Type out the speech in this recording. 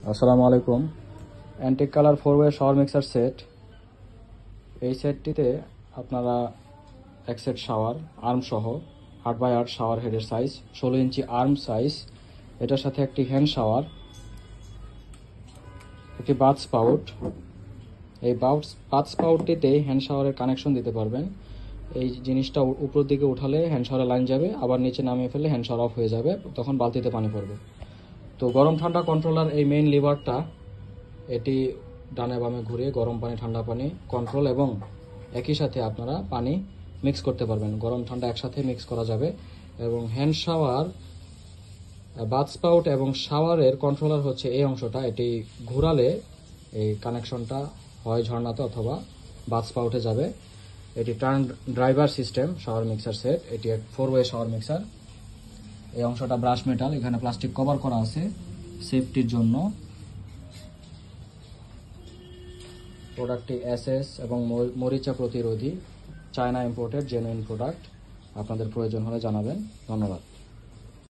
আসসালামু আলাইকুম। Antique colour 4-ওয়ে শাওয়ার মিক্সার সেট। এই সেটটিতে আপনারা এক সেট শাওয়ার আর্ম সহ 8x8 শাওয়ার হেডের সাইজ, 16 ইঞ্চি আর্ম সাইজ, এটার সাথে একটি হ্যান্ড শাওয়ার, একটি বাথ স্পাউট। এই বাথ স্পাউটটিতে হ্যান্ড শাওয়ারের কানেকশন দিতে পারবেন। এই জিনিসটা উপর দিকে উঠালে হ্যান্ড শাওয়ারের লাইন যাবে, আবার নিচে নামিয়ে ফেললে হ্যান্ড শাওয়ার অফ হয়ে যাবে, তখন বালতিতে পানি পড়বে। তো গরম ঠান্ডা কন্ট্রোলার এই মেইন লিভারটা, এটি ডানে বামে ঘুরিয়ে গরম পানি ঠান্ডা পানি কন্ট্রোল এবং একই সাথে আপনারা পানি মিক্স করতে পারবেন, গরম ঠান্ডা একসাথে মিক্স করা যাবে। এবং হ্যান্ড শাওয়ার, বাথ স্পাউট এবং শাওয়ারের কন্ট্রোলার হচ্ছে এই অংশটা, এটি ঘোরালে এই কানেকশনটা হয় ঝর্ণাতে অথবা বাথ স্পাউটে যাবে। এটি turn driver system shower mixer set, এটি এক 4-ওয়ে শাওয়ার মিক্সার। এই অংশটা ব্রাশ মেটাল, এখানে প্লাস্টিক কভার করা আছে সেফটির জন্য। প্রোডাক্টটি এসএস এবং মরিচা প্রতিরোধী, চায়না ইম্পোর্টেড জেনুইন প্রোডাক্ট। আপনাদের প্রয়োজন হলে জানাবেন। ধন্যবাদ।